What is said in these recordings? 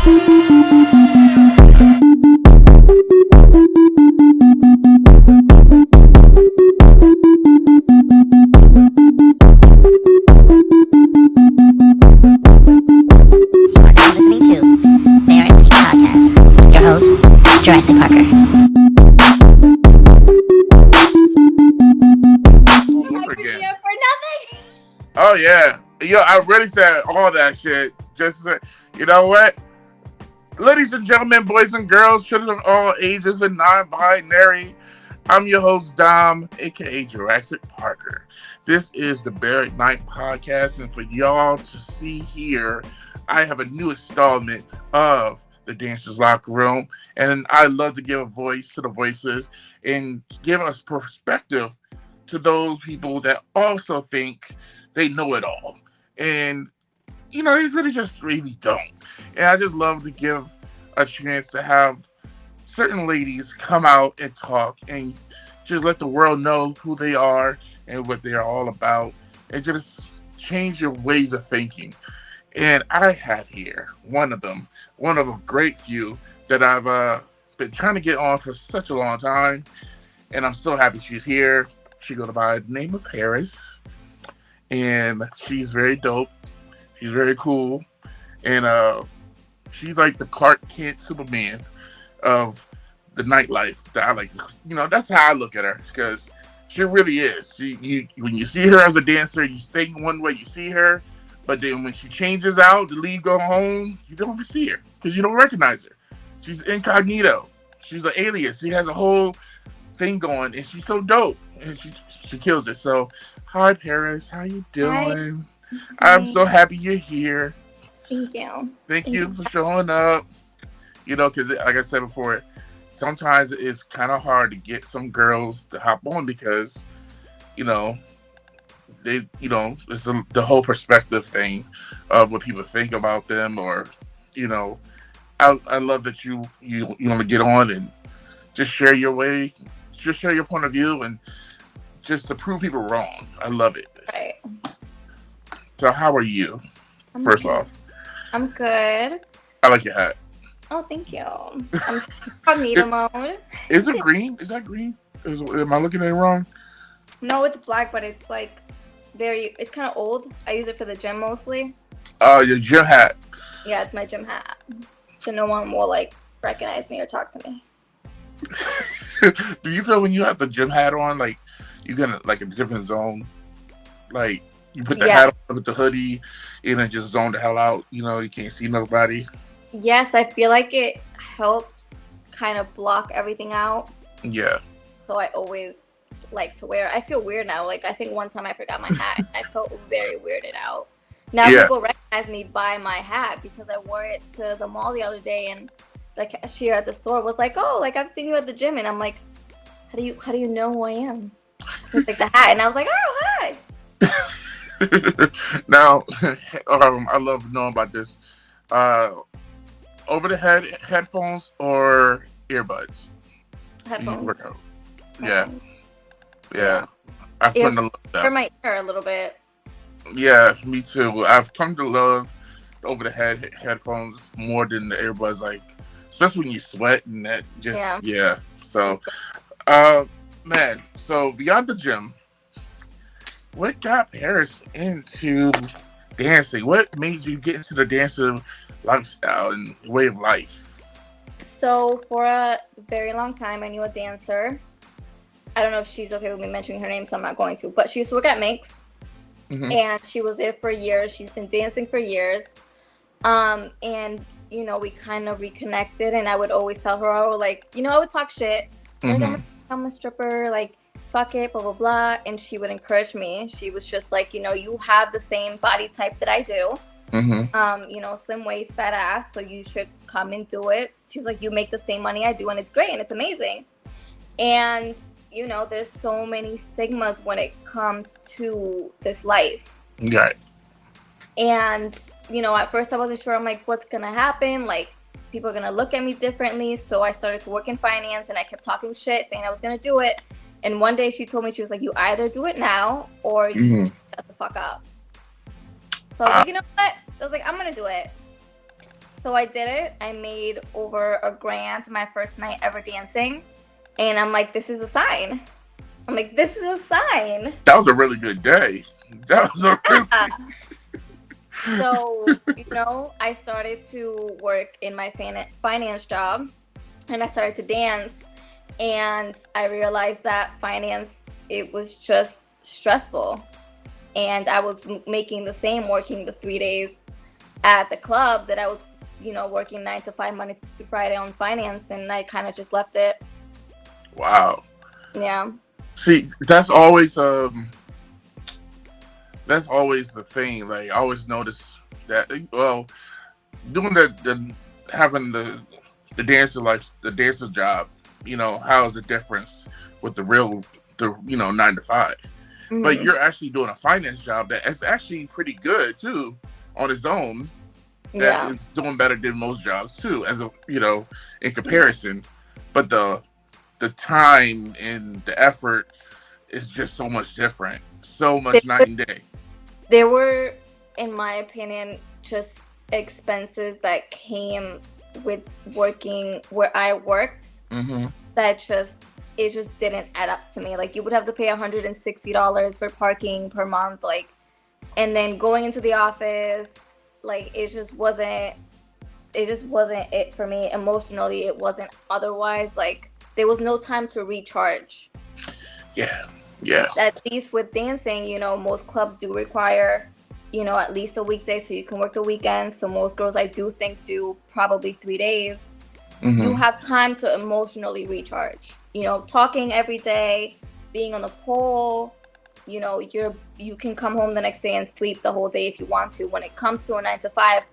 Listening to BearatNight podcast with your host, Jurassic Parker. All over again. For nothing. Oh yeah, I really said all that shit. Just to say, you know what, ladies and gentlemen, boys and girls, children of all ages and non-binary. I'm your host Dom, aka Jurassic Parker. This is the BearatNight podcast, and for y'all to see here, I have a new installment of the Dancers Locker Room, and I love to give a voice to the voiceless and give us perspective to those people that also think they know it all. And, they really don't. And I just love to give a chance to have certain ladies come out and talk and just let the world know who they are and what they are all about and just change your ways of thinking. And I have here one of a great few that I've been trying to get on for such a long time. And I'm so happy she's here. She goes by the name of Paris. And she's very dope. She's very cool. And she's like the Clark Kent Superman of the nightlife that I like. That's how I look at her, because she really is. When you see her as a dancer, you think one way you see her, but then when she changes out to leave, go home, you don't see her because you don't recognize her. She's incognito. She's an alias. She has a whole thing going, and she's so dope, and she kills it. So, hi Paris, how you doing? Hi. I'm so happy you're here. Thank you. Thank you for showing up. Because like I said before, sometimes it's kind of hard to get some girls to hop on because, they, it's the whole perspective thing of what people think about them, or, I love that you want to get on and just share your way, just share your point of view, and just to prove people wrong. I love it. Right. So how are you? First off, I'm good. I like your hat. Oh, thank you. I'm incognito mode. Is it green? Is that green? Am I looking at it wrong? No, it's black, but it's like it's kind of old. I use it for the gym mostly. Oh, your gym hat. Yeah, it's my gym hat. So no one will recognize me or talk to me. Do you feel when you have the gym hat on, like you get a different zone? Like you put the hat on with the hoodie and then just zone the hell out. You can't see nobody. Yes, I feel like it helps kind of block everything out. Yeah. So I always like to wear. I feel weird now. I think one time I forgot my hat and I felt very weirded out. Now people recognize me by my hat because I wore it to the mall the other day, and the cashier at the store was like, "Oh, I've seen you at the gym," and I'm like, "How do you know who I am?" It's the hat, and I was like, "Oh, hi." Now, I love knowing about this. Over the head headphones or earbuds? Headphones. Workout. Yeah. I've come to love that. For my ear a little bit. Yeah, me too. I've come to love over the head headphones more than the earbuds, especially when you sweat and that just yeah. So, man. So beyond the gym, what got Paris into dancing? What made you get into the dancing lifestyle and way of life? So for a very long time, I knew a dancer. I don't know if she's okay with me mentioning her name, so I'm not going to. But she used to work at Mynx, and she was there for years. She's been dancing for years. And, we kind of reconnected, and I would always tell her, I would talk shit. I'm a stripper, fuck it, blah, blah, blah. And she would encourage me. She was just you have the same body type that I do. Slim waist, fat ass, so you should come and do it. She was like, you make the same money I do, and it's great, and it's amazing. And, there's so many stigmas when it comes to this life. Right. And, at first I wasn't sure. I'm like, what's going to happen? People are going to look at me differently. So I started to work in finance, and I kept talking shit, saying I was going to do it. And one day she told me, she was like, you either do it now or you shut the fuck up. So I was like, you know what? I was like, I'm going to do it. So I did it. I made over $1,000 my first night ever dancing. And I'm like, this is a sign. I'm like, this is a sign. That was a really good day. That was a really... So, I started to work in my finance job, and I started to dance, and I realized that finance, it was just stressful. And I was making the same, working the 3 days at the club that I was, working 9 to 5 Monday through Friday on finance, and I kind of just left it. Wow. Yeah. See, that's always the thing. Like, I always notice that. Well, doing having the dancer life, the dancer job. How is the difference with the 9 to 5? Mm-hmm. But you're actually doing a finance job that is actually pretty good too on its own. That is doing better than most jobs too, as in comparison. But the time and the effort is just so much different, so much night and day. There were, in my opinion, just expenses that came with working where I worked. Mm-hmm. That it just didn't add up to me. Like, you would have to pay $160 for parking per month, like, and then going into the office, like, it just wasn't it for me emotionally. It wasn't otherwise. Like, there was no time to recharge. Yeah. At least with dancing, most clubs do require, at least a weekday so you can work the weekends. So most girls, I do think, do probably 3 days. Mm-hmm. You have time to emotionally recharge. Talking every day, being on the pole, you can come home the next day and sleep the whole day if you want to. When it comes to a 9 to 5,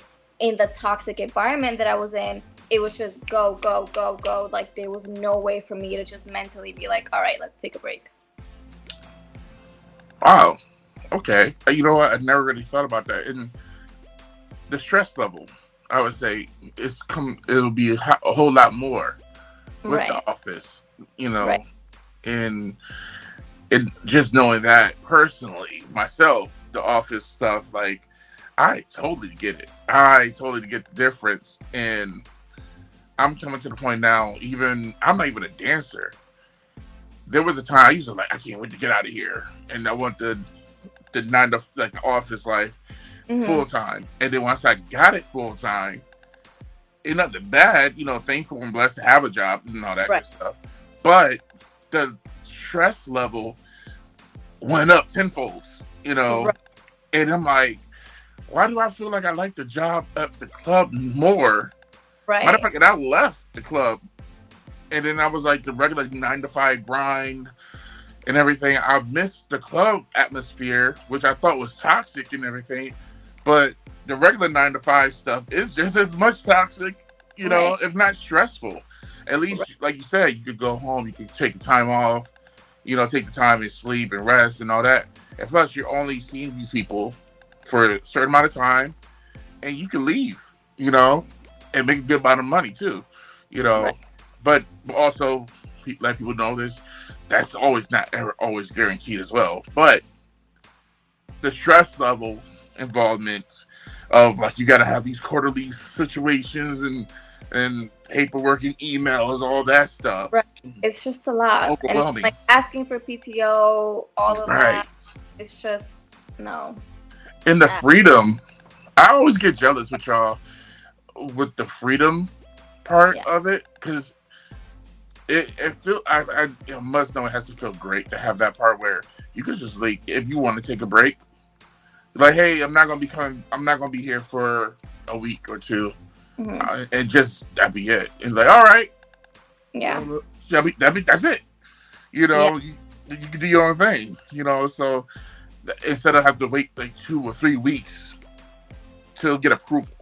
in the toxic environment that I was in, it was just go, go, go, go. Like, there was no way for me to just mentally be like, all right, let's take a break. Wow. Okay. You know what? I never really thought about that. And the stress level, I would say, it'll be a whole lot more with the office, right. And just knowing that personally, myself, the office stuff, like, I totally get it. I totally get the difference. And I'm coming to the point now, I'm not even a dancer. There was a time I used to I can't wait to get out of here. And I want the 9 to, like, office life full time. And then once I got it full time, it's nothing bad, thankful and blessed to have a job and all that good stuff. But the stress level went up tenfold, Right. And I'm like, why do I feel like I like the job at the club more? Right. Matter of fact, I left the club, and then I was like the regular 9 to 5 grind and everything. I missed the club atmosphere, which I thought was toxic and everything, but the regular 9 to 5 stuff is just as much toxic, if not stressful. At least, like you said, you could go home, you could take the time off, take the time and sleep and rest and all that. And plus, you're only seeing these people for a certain amount of time, and you can leave, and make a good amount of money too, Right. But also, let people know this, that's not ever always guaranteed as well. But the stress level involvement of, like, you got to have these quarterly situations and paperwork and emails, all that stuff. Right. It's just a lot. Overwhelming. And, like, asking for PTO, all of that. It's just, no. And the freedom, I always get jealous with y'all with the freedom part of it, because it feels, I must know it has to feel great to have that part where you could just, like, if you want to take a break, like, hey, I'm not gonna be here for a week or two, and just that'd be it. And like, all right, that's it. You can do your own thing. So instead of have to wait like 2 or 3 weeks to get approval,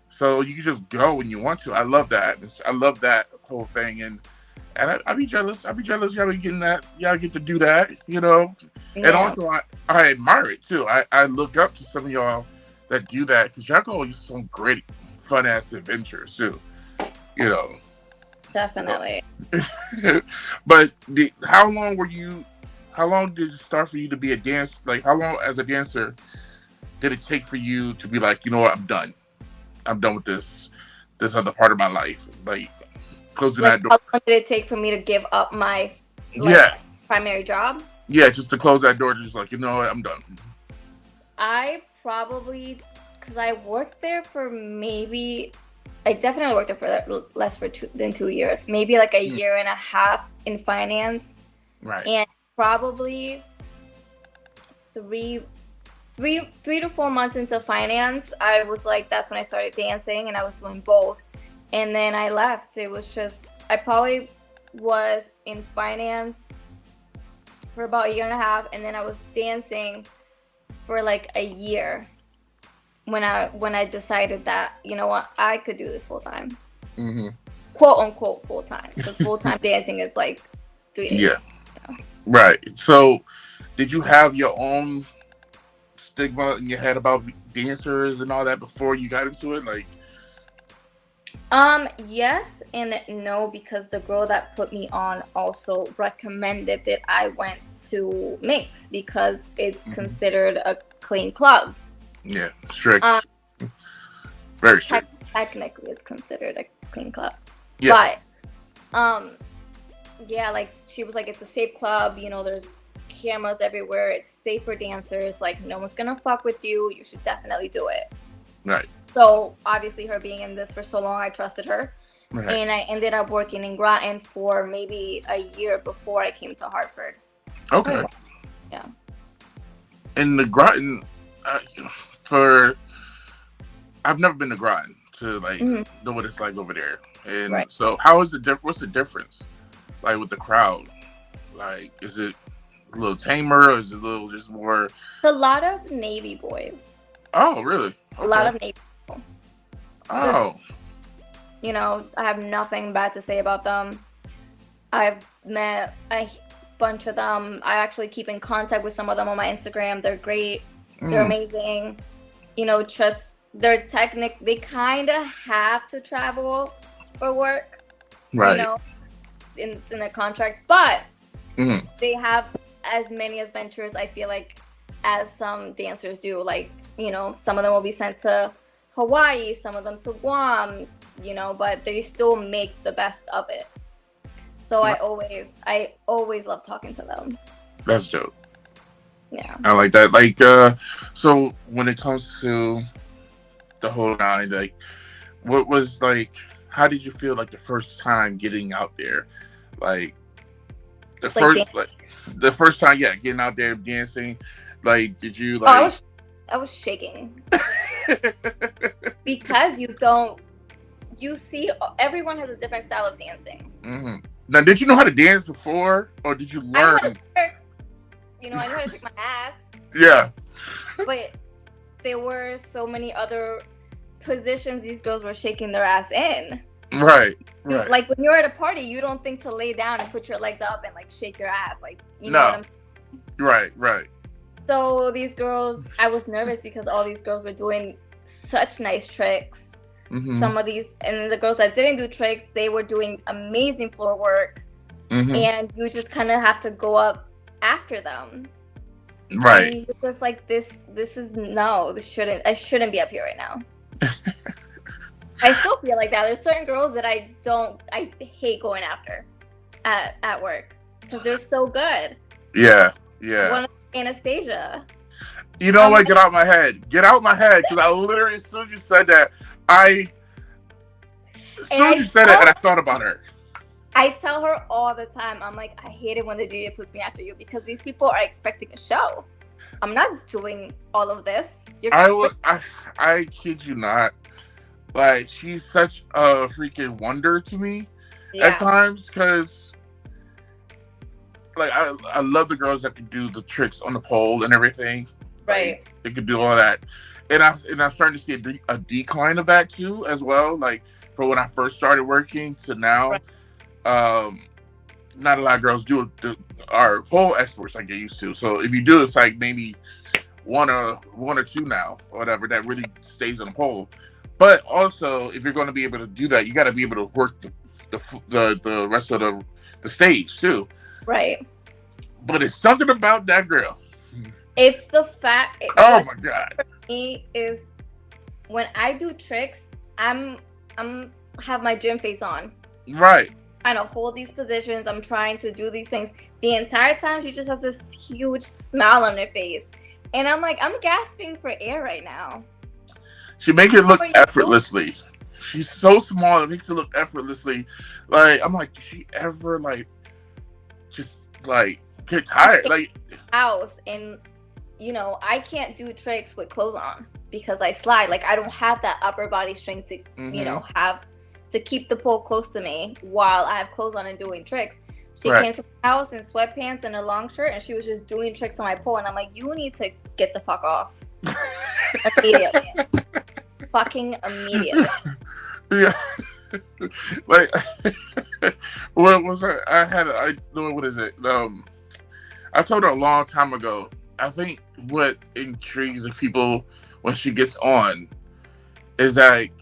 so you can just go when you want to. I love that. I love that whole thing, and I'd be jealous. Y'all be getting that. Y'all get to do that, And also, I admire it too. I look up to some of y'all that do that, because y'all go on some great, fun ass adventures too. Definitely. So. But how long did it start for you to be a how long as a dancer did it take for you to be like, what, I'm done? I'm done with this other part of my life. Like closing Like, that door. how long did it take for me to give up my primary job? Yeah, just to close that door, just like, you know what, I'm done. I probably, because I worked there for I definitely worked there for less than 2 years. Maybe like a year and a half in finance. Right. And probably 3 to 4 months into finance, I was like, that's when I started dancing, and I was doing both. And then I left. It was just, I probably was in finance for about a year and a half, and then I was dancing for like a year when I decided that, you know what, I could do this full time. Quote unquote full time, because full time dancing is like 3 days. Yeah. You know? Right. So did you have your own stigma in your head about dancers and all that before you got into it? Like, yes and no, because the girl that put me on also recommended that I went to Mynx because it's considered a clean club. Yeah, strict. Very strict. Technically, it's considered a clean club. Yeah. But, yeah, like, she was like, it's a safe club, you know, there's cameras everywhere, it's safe for dancers, like, no one's gonna fuck with you, you should definitely do it. Right. So, obviously, her being in this for so long, I trusted her. Right. And I ended up working in Groton for maybe a year before I came to Hartford. Okay. Yeah. In the Groton, I've never been to Groton to like know what it's like over there. And so how is what's the difference? Like with the crowd? Like, is it a little tamer, or is it a little just more? It's a lot of Navy boys. Oh, really? Okay. A lot of Navy people. Oh. You know, I have nothing bad to say about them. I've met a bunch of them. I actually keep in contact with some of them on my Instagram. They're great. They're amazing. You know, just they kind of have to travel for work. Right. You know, it's in their contract, but they have as many adventures, I feel like, as some dancers do. Like, you know, some of them will be sent to Hawaii, some of them to Guam, you know, but they still make the best of it. So I always love talking to them. That's dope. Yeah. I like that. Like, so when it comes to the whole nine, like, what was like, how did you feel like the first time getting out there? Like, the first time, yeah, getting out there dancing. Like, did you like? I was shaking because you see, everyone has a different style of dancing. Now, did you know how to dance before, or did you learn? I know how to shake my ass. Yeah. But there were so many other positions these girls were shaking their ass in. Right. Like, when you're at a party, you don't think to lay down and put your legs up and like shake your ass. Like, you know what I'm saying? Right. So these girls, I was nervous because all these girls were doing such nice tricks. Some of these, and the girls that didn't do tricks, they were doing amazing floor work. And you just kind of have to go up after them. Right. And it's just like, I shouldn't be up here right now. I still feel like that. There's certain girls that I hate going after at work because they're so good. Yeah. One of Anastasia. You know what? Get out my head. Get out my head, because I literally, as soon as you said that, and I thought about her. I tell her all the time, I'm like, I hate it when the DJ puts me after you, because these people are expecting a show. I'm not doing all of this. I kid you not. Like, she's such a freaking wonder to me at times, because like I love the girls that can do the tricks on the pole and everything. Right. Like, they could do all that. And I'm starting to see a decline of that too, as well. Like, from when I first started working to now, not a lot of girls are pole experts like they used to. So if you do, it's like maybe one or two now, or whatever, that really stays on the pole. But also, if you're going to be able to do that, you got to be able to work the rest of the stage too. Right. But it's something about that girl. It's the fact. Oh my God. For me is when I do tricks, I'm have my gym face on. Right. Trying to hold these positions. I'm trying to do these things. The entire time she just has this huge smile on her face. And I'm like, I'm gasping for air right now. She make it look effortlessly. She's so small, it makes it look effortlessly. Like, I'm like, did she ever like just like get tired? Like house, and you know, I can't do tricks with clothes on because I slide. Like, I don't have that upper body strength to, you know, have to keep the pole close to me while I have clothes on and doing tricks. She came to my house in sweatpants and a long shirt, and she was just doing tricks on my pole, and I'm like, you need to get the fuck off immediately. Fucking immediately. Yeah. Like, what was what is it? I told her a long time ago, I think what intrigues the people when she gets on is like,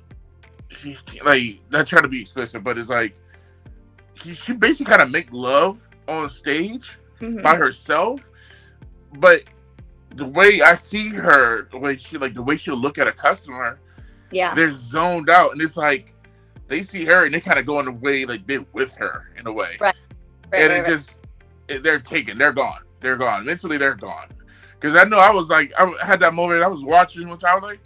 she, like, not trying to be explicit, but it's like, she basically kind of make love on stage by herself, but the way I see her, the way she'll look at a customer, they're zoned out, and it's like they see her and they kind of go in a way like they're with her in a way, they're gone mentally, they're gone. Because I know I had that moment. I was watching one time, like,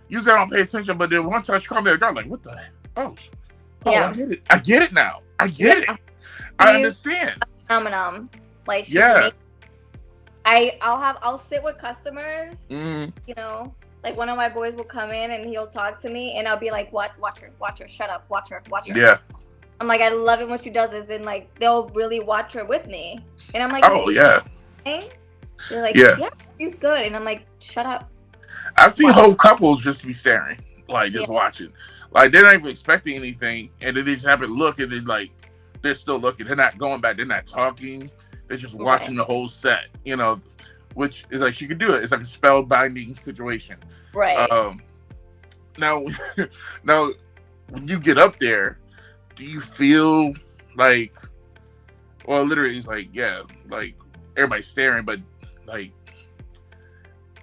usually I don't pay attention, but then one time she called me, I'm like, what the heck? I get it now. I get it. I understand. Phenomenon. Like, I'll sit with customers, you know, like one of my boys will come in and he'll talk to me and I'll be like, watch her, shut up, watch her. Yeah. I'm like, I love it when she does this, and like they'll really watch her with me. And I'm like, oh yeah. They're like, yeah, she's good. And I'm like, shut up. I've seen whole couples just be staring, like just watching. Like they're not even expecting anything, and then they just have to look, and then like they're still looking. They're not going back. They're not talking. They're just watching the whole set, you know, which is like she could do it. It's like a spellbinding situation. Right. Now, when you get up there, do you feel like, well, literally, it's like, yeah, like everybody's staring, but like,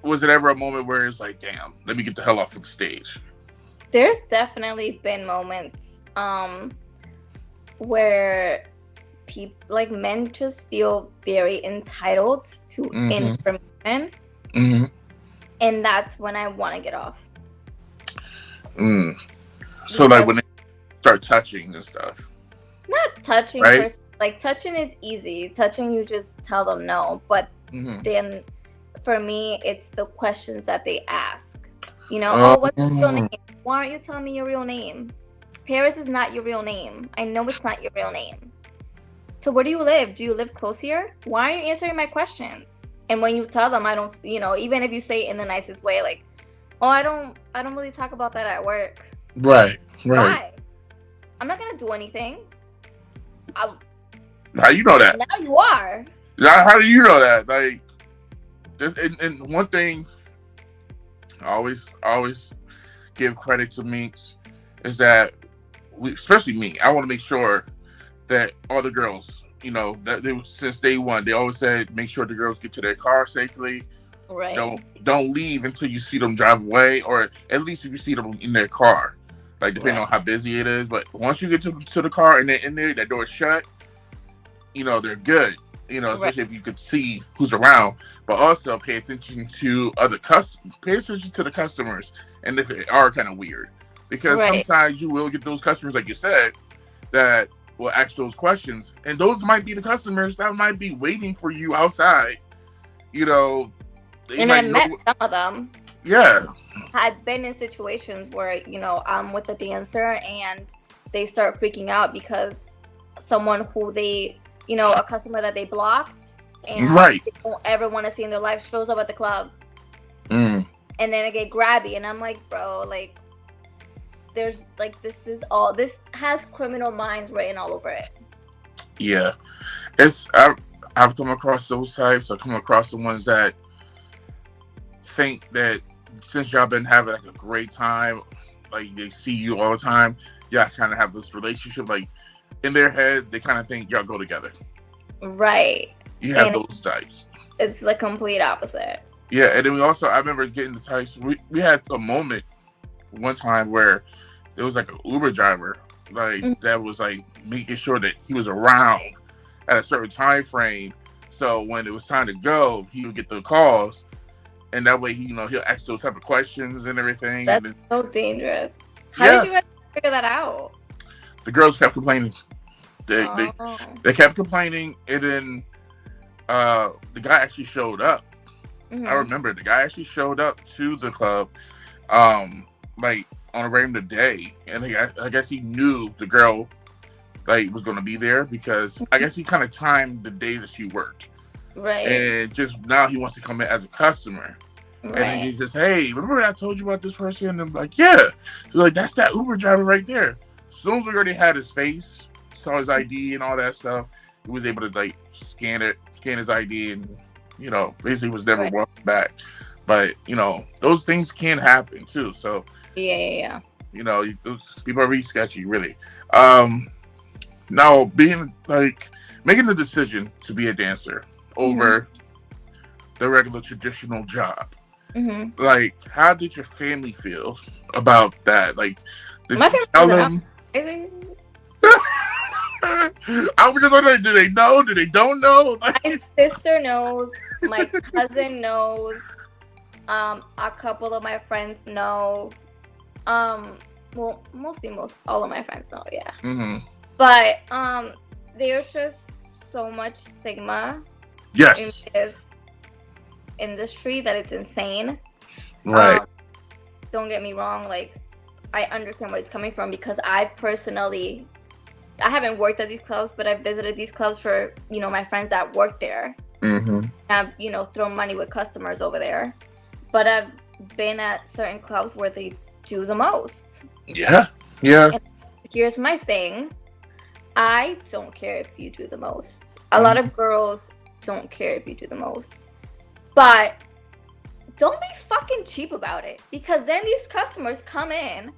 was it ever a moment where it's like, damn, let me get the hell off of the stage? There's definitely been moments where people, like men, just feel very entitled to information, and that's when I want to get off. So like when they start touching and stuff. Not touching, right? Like touching is easy. Touching, you just tell them no, but then for me, it's the questions that they ask. You know, what's your real name? Why aren't you telling me your real name? Paris is not your real name. I know it's not your real name. So where do you live? Do you live close here? Why aren't you answering my questions? And when you tell them, I don't, you know, even if you say it in the nicest way, like, oh, I don't really talk about that at work. Right. Why? I'm not gonna do anything. How you know that? Now you are. How do you know that? Like, just and one thing, I always give credit to Mynx is that especially me, I want to make sure that all the girls, you know, that since day one, they always said make sure the girls get to their car safely. Right. Don't leave until you see them drive away, or at least if you see them in their car, like depending on how busy it is. But once you get to the car and they're in there, that door's shut, you know, they're good. You know, especially if you could see who's around, but also pay attention to pay attention to the customers, and if they are kind of weird, because sometimes you will get those customers, like you said, that will ask those questions, and those might be the customers that might be waiting for you outside. You know, and I met some of them. Yeah, I've been in situations where, you know, I'm with a dancer and they start freaking out because someone who they, you know, a customer that they blocked and they don't ever want to see in their life shows up at the club. And then they get grabby, and I'm like, bro, like, there's like, this has criminal minds written all over it. Yeah. I've come across those types. I've come across the ones that think that since y'all been having like a great time, like they see you all the time, y'all kind of have this relationship, like in their head, they kind of think y'all go together. Right. You have those types. It's the complete opposite. Yeah, and then I remember getting the types. We had a moment one time where there was like an Uber driver that was like making sure that he was around at a certain time frame. So when it was time to go, he would get the calls, and that way he'll ask those type of questions and everything. That's so dangerous. How did you guys figure that out? The girls kept complaining. They kept complaining, and then the guy actually showed up. I remember the guy actually showed up to the club, like on a random day, and I guess he knew the girl was going to be there because I guess he kind of timed the days that she worked. Right. And just now he wants to come in as a customer. Right. And then he's just, hey, remember I told you about this person? And I'm like, yeah. So like, that's that Uber driver right there. As soon as we already had his face, saw his ID and all that stuff, he was able to scan his ID, and basically was never welcome back. But those things can happen too. So yeah. Those people are really sketchy, really. Now being making the decision to be a dancer over the regular traditional job. How did your family feel about that? Did my you tell them? I was just wondering, do they know? Do they don't know? My sister knows. My cousin knows. A couple of my friends know. Well, all of my friends know, yeah. But there's just so much stigma in this industry that it's insane. Right. Don't get me wrong, I understand where it's coming from, because I haven't worked at these clubs, but I've visited these clubs for my friends that work there. I've thrown money with customers over there, but I've been at certain clubs where they do the most. Yeah. And here's my thing. I don't care if you do the most. A lot of girls don't care if you do the most. But don't be fucking cheap about it, because then these customers come in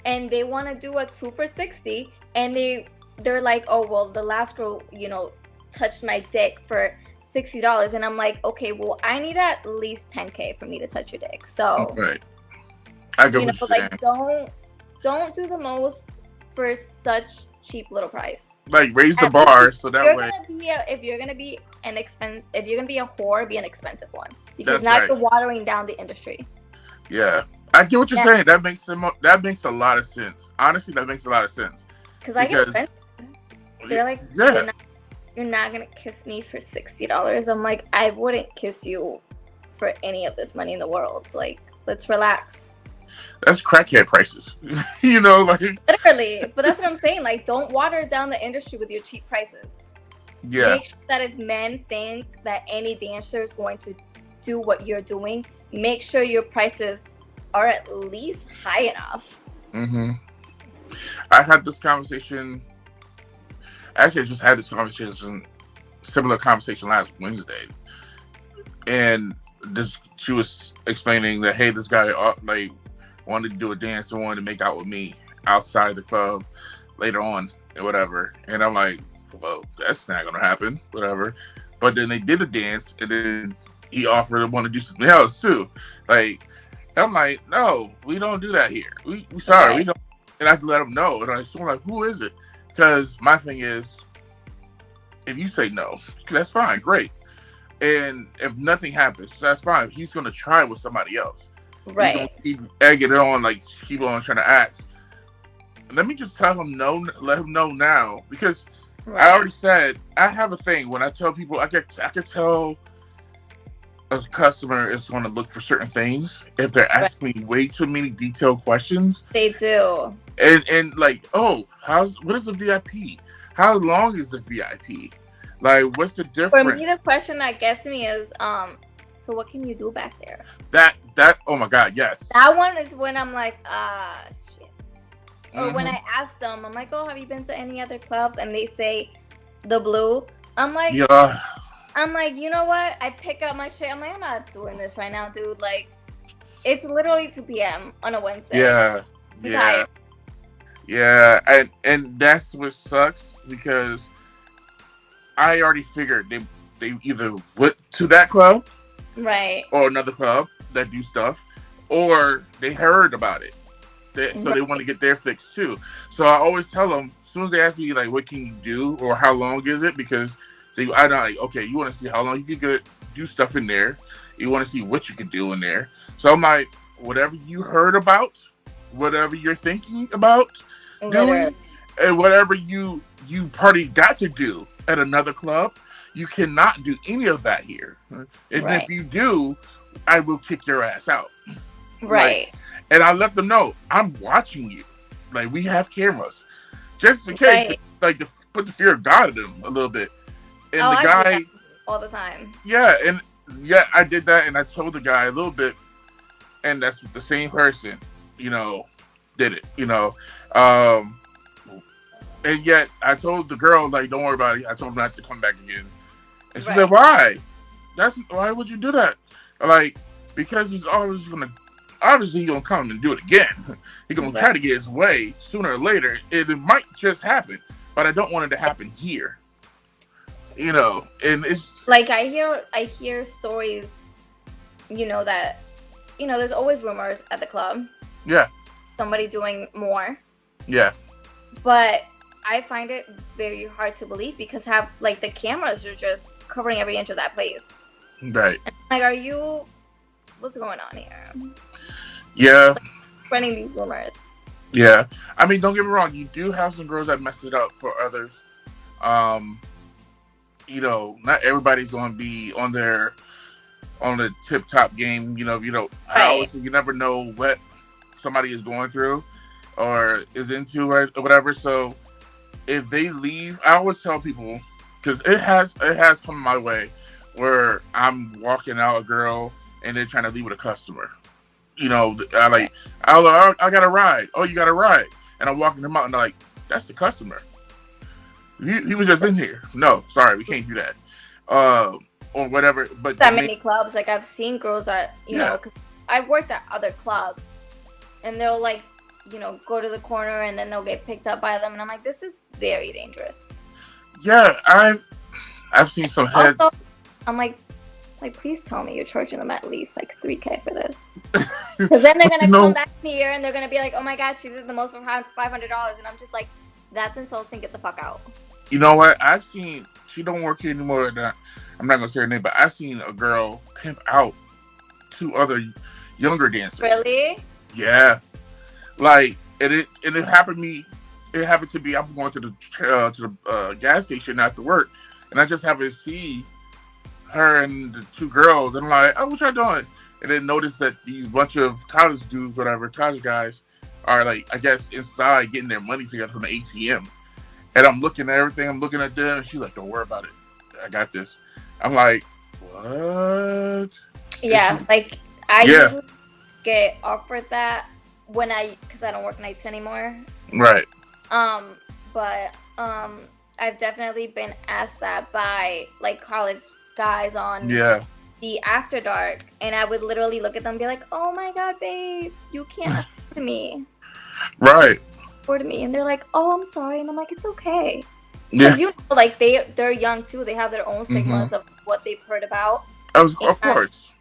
and they want to do a 2 for $60, and they're like, oh, well, the last girl, touched my dick for $60. And I'm like, okay, well, I need at least $10K for me to touch your dick. So, right. I get what you're saying. Don't do the most for such cheap little price. Raise the bar so that way. If you're gonna be a whore, be an expensive one, because now you're watering down the industry. Yeah, I get what you're saying. That makes a lot of sense. Honestly, that makes a lot of sense. Because I get offended. They're like, you're not gonna kiss me for $60. I'm like, I wouldn't kiss you for any of this money in the world. Let's relax. That's crackhead prices. Literally. But that's what I'm saying. Don't water down the industry with your cheap prices. Yeah. Make sure that if men think that any dancer is going to do what you're doing, make sure your prices are at least high enough. I had this conversation. Actually, I just had this similar conversation last Wednesday, and she was explaining that, hey, this guy wanted to do a dance and wanted to make out with me outside the club later on or whatever. And I'm like, well, that's not gonna happen, whatever. But then they did a dance, and then he offered to want to do something else too. And I'm like, no, we don't do that here. We sorry, we don't. And I had to let him know. And I'm like, who is it? Because my thing is, if you say no, that's fine, great. And if nothing happens, that's fine. He's gonna try with somebody else. Right. He's gonna keep egging it on, keep on trying to ask. Let me just tell him no. Let him know now, because I already said I have a thing when I tell people I could tell a customer is going to look for certain things if they're asking me way too many detailed questions. They do. And what is the VIP? How long is the VIP? What's the difference? For me, the question that gets me is, so what can you do back there? That oh my God, yes. That one is when I'm like, shit. Or when I ask them, I'm like, oh, have you been to any other clubs? And they say the Blue. I'm like, yeah. I'm like, you know what? I pick up my shit. I'm like, I'm not doing this right now, dude. It's literally 2 p.m. on a Wednesday. Yeah. And that's what sucks, because I already figured they either went to that club, right, or another club that do stuff, or they heard about it So they want to get their fix too. So I always tell them, as soon as they ask me like, what can you do or how long is it? Because I know like, okay, you want to see how long you can do stuff in there. You want to see what you can do in there. So I'm like, whatever you heard about, whatever you're thinking about doing, and whatever you probably got to do at another club, you cannot do any of that here. And if you do, I will kick your ass out. Right. Like, and I let them know, I'm watching you. Like, we have cameras. Just in case, like, to put the fear of God in them a little bit. And the guy... I do that all the time. Yeah, and I did that, and I told the guy a little bit, and that's the same person, did it, and yet I told the girl, like, don't worry about it. I told her not to come back again. And she said, why? Why would you do that? Like, because he's always obviously gonna come and do it again. He's gonna try to get his way sooner or later. It might just happen, but I don't want it to happen here. And it's like I hear stories, that there's always rumors at the club. Yeah. Somebody doing more. Yeah. But I find it very hard to believe because the cameras are just covering every inch of that place. Right. And what's going on here? Yeah. Spreading these rumors. Yeah. I mean, don't get me wrong. You do have some girls that mess it up for others. Not everybody's going to be on the tip top game. I always think you never know what somebody is going through or is into or whatever. So if they leave, I always tell people, because it has come my way where I'm walking out a girl and they're trying to leave with a customer. I got a ride. Oh, you got a ride. And I'm walking them out and they're like, that's the customer. He was just in here. No, sorry, we can't do that. Or whatever. But that many clubs, like I've seen girls that, because I've worked at other clubs and they'll go to the corner and then they'll get picked up by them. And I'm like, this is very dangerous. Yeah, I've seen some heads. Also, I'm like, please tell me you're charging them at least like $3,000 for this. Because then they're going to come back here and they're going to be like, oh my gosh, she did the most for $500. And I'm just like, that's insulting. Get the fuck out. You know what? I've seen, she don't work here anymore. I'm not going to say her name, but I've seen a girl pimp out 2 other younger dancers. Really? Yeah. Like, it happened to me. It happened to be, I'm going to the gas station after work, and I just happened to see her and the 2 girls, and I'm like, oh, what y'all doing? And then notice that these bunch of college dudes, college guys, are like, I guess, inside getting their money together from the ATM. And I'm looking at everything, I'm looking at them, and she's like, don't worry about it. I got this. I'm like, what? Yeah, I usually get offered that because I don't work nights anymore. Right. But I've definitely been asked that by college guys on the After Dark, and I would literally look at them and be like, oh my god, babe, you can't afford me. Right. Afford me. And they're like, oh, I'm sorry. And I'm like, it's okay. Because they're young too. They have their own stigmas of what they've heard about. Of course.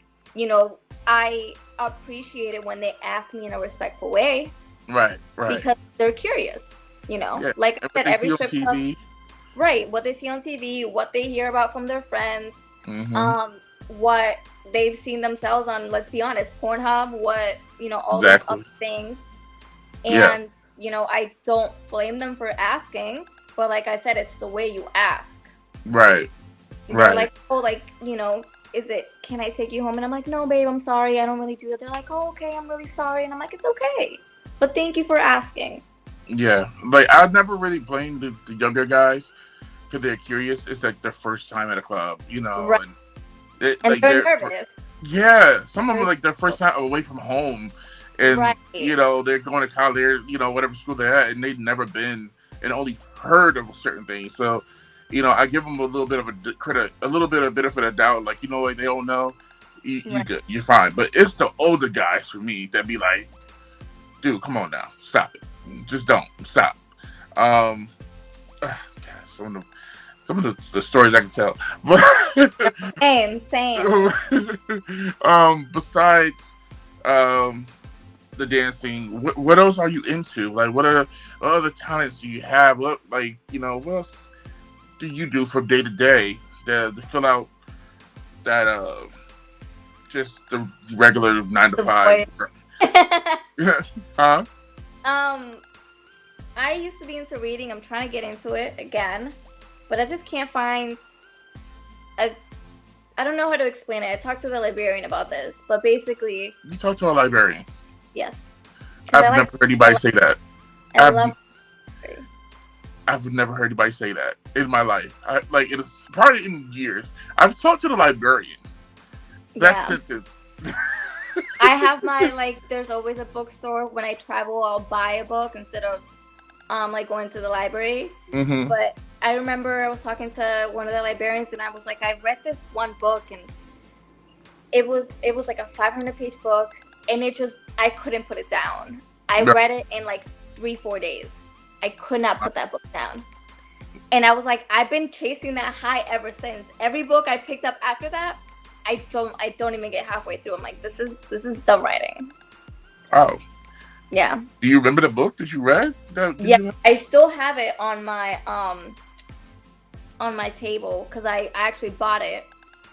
I appreciate it when they ask me in a respectful way. Right. Because they're curious. Like I said, every strip club. Right. What they see on TV, what they hear about from their friends, what they've seen themselves on, let's be honest, Pornhub, all those other things. And, I don't blame them for asking, but like I said, it's the way you ask. Right. They're like, oh, can I take you home? And I'm like, no, babe, I'm sorry. I don't really do that. They're like, oh, okay, I'm really sorry. And I'm like, it's okay. But thank you for asking. Yeah. I never really blame the younger guys because they're curious. It's like their first time at a club, Right. And they're nervous. Yeah. Some of them, their first time away from home. And, they're going to college, whatever school they're at, and they've never been and only heard of certain things. So, I give them a little bit of a little bit of benefit of doubt. Like, they don't know. You're good. You're fine. But it's the older guys for me that be like, dude, come on now. Stop it. Just don't. Stop. God, some of the stories I can tell. But Same. Besides, the dancing, what else are you into? Like, what other talents do you have? What, like, what else do you do from day to day to fill out that just the regular 9 to 5? Huh? I used to be into reading. I'm trying to get into it again, but I just can't find I don't know how to explain it. I talked to the librarian about this, but basically, You talk to a librarian. yes. I've never heard anybody say that. I've never heard anybody say that in my life. It's probably in years. I've talked to the librarian. That sentence. I have my, there's always a bookstore. When I travel, I'll buy a book instead of going to the library. Mm-hmm. But I remember I was talking to one of the librarians, and I was like, I read this one book, and it was like a 500-page book, and I couldn't put it down. I read it in 3-4 days. I could not put that book down. And I was like, I've been chasing that high ever since. Every book I picked up after that, I don't even get halfway through. I'm like, this is dumb writing. Oh. Yeah. Do you remember the book that you read? I still have it on my table because I actually bought it.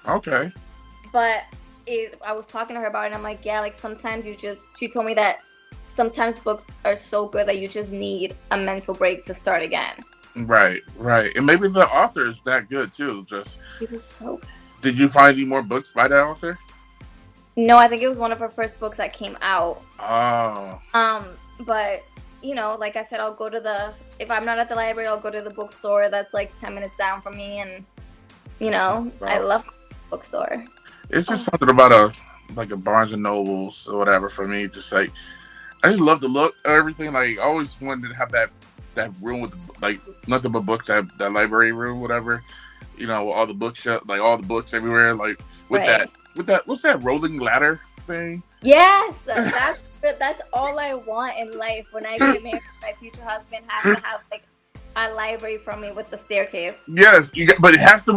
Okay. But I was talking to her about it, and I'm like, yeah, sometimes she told me that sometimes books are so good that you just need a mental break to start again. Right. And maybe the author is that good too. He was so good. Did you find any more books by that author? No, I think it was one of her first books that came out. Oh. But like I said, I'll go to if I'm not at the library, I'll go to the bookstore that's 10 minutes down from me, and I love the bookstore. It's just something about a Barnes and Nobles or whatever for me. Just I just love the look of everything. I always wanted to have that room with nothing but books. That library room, whatever. All the bookshelf, all the books everywhere. With that, what's that rolling ladder thing? Yes, that's all I want in life. When I get married, my future husband has to have a library from me with the staircase. Yes, but it has to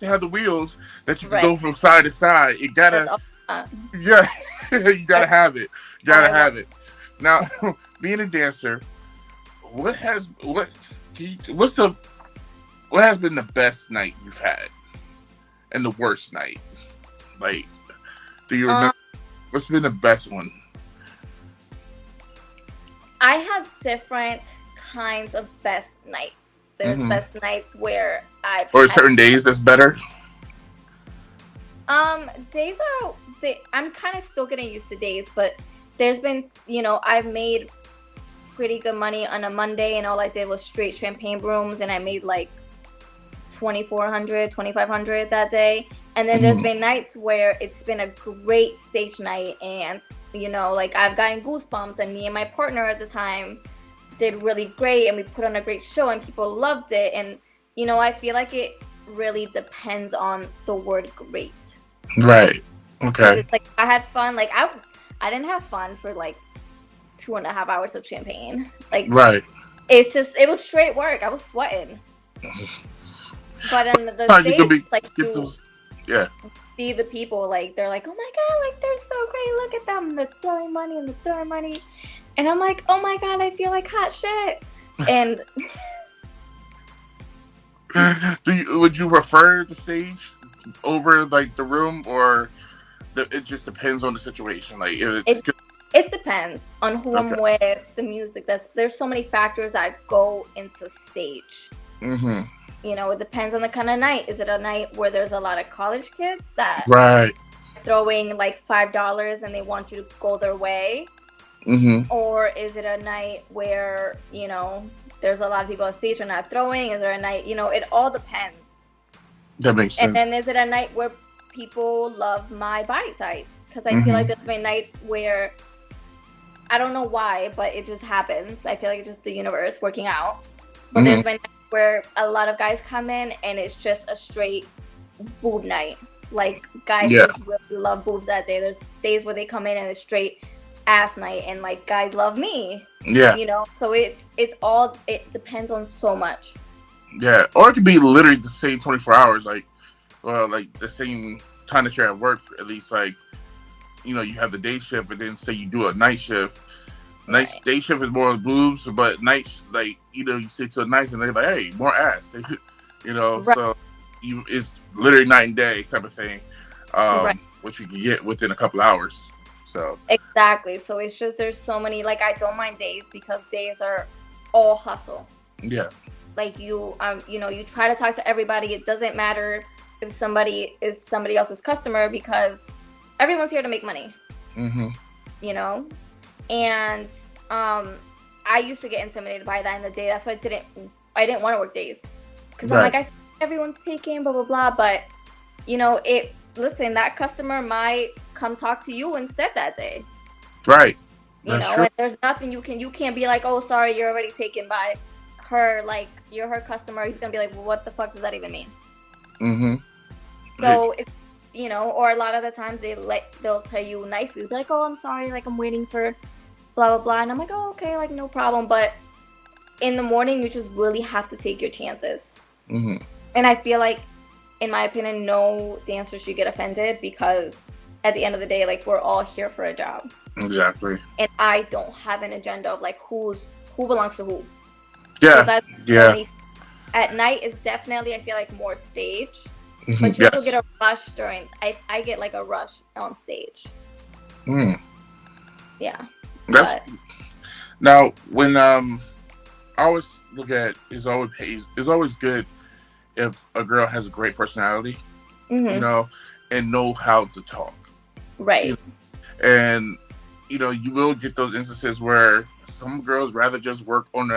have the wheels that you can go from side to side. It gotta, yeah, you gotta have it. You gotta have it. Now, being a dancer, what has been the best night you've had, and the worst night? Do you remember what's been the best one? I have different kinds of best nights. There's best nights where certain days that's better. Days I'm kind of still getting used to days, but there's been, I've made pretty good money on a Monday, and all I did was straight champagne rooms, and I made $2,400, $2,500 that day. And then there's been nights where it's been a great stage night, and I've gotten goosebumps, and me and my partner at the time did really great, and we put on a great show, and people loved it. And I feel like it really depends on the word great. Right. Okay. It's I had fun. I didn't have fun for 2.5 hours of champagne. Right. It was straight work. I was sweating. But on the stage, see the people, they're like, oh my god, they're so great, look at them, they're throwing money, and I'm like, oh my god, I feel like hot shit. And would you prefer the stage over the room, or it just depends on the situation? It depends on who I'm with, the music. There's so many factors that go into stage. It depends on the kind of night. Is it a night where there's a lot of college kids that throwing $5 and they want you to go their way? Or is it a night where, there's a lot of people on stage who are not throwing? Is there a night, it all depends. That makes sense. And then is it a night where people love my body type? Because I feel like there's been nights where, I don't know why, but it just happens. I feel like it's just the universe working out. But there's been nights where a lot of guys come in and it's just a straight boob night. Guys just really love boobs that day. There's days where they come in and it's straight ass night, and guys love me. Yeah. So it depends on so much. Yeah. Or it could be literally the same 24 hours, the same time that you're at work, at least you have the day shift, and then say you do a night shift. Right. Day shift is more boobs, but night, like, you stick to the nights, and they're like, hey, more ass. Right. So it's literally night and day type of thing, Right. which you can get within a couple hours. So Exactly. So it's just there's so many, like, I don't mind days because days are all hustle. yeah, Like you try to talk to everybody. It doesn't matter if somebody is somebody else's customer because everyone's here to make money. mm-hmm. And I used to get intimidated by that in the day. That's why I didn't want to work days because I'm like, everyone's taking blah blah blah. But listen, that customer might come talk to you instead that day. Right. That's true. And there's nothing you can't be like, oh, sorry, you're already taken by her. Like, you're her customer. He's gonna be like, well, what the fuck does that even mean? Mm-hmm. So it's or a lot of the times they'll tell you nicely, be like, oh, I'm sorry, like I'm waiting for blah blah blah, and I'm like, oh, okay, like no problem. But in the morning, you just really have to take your chances. Mm-hmm. And I feel like, in my opinion, no dancer should get offended because at the end of the day, like, we're all here for a job. Exactly. And I don't have an agenda of like who belongs to who. Yeah. At night is definitely, I feel like, more stage. Mm-hmm. But you also get a rush during. I get like a rush on stage. Mm. Yeah. Now when I always look at it's always good if a girl has a great personality, mm-hmm. And know how to talk. Right. And you will get those instances where some girls rather just work on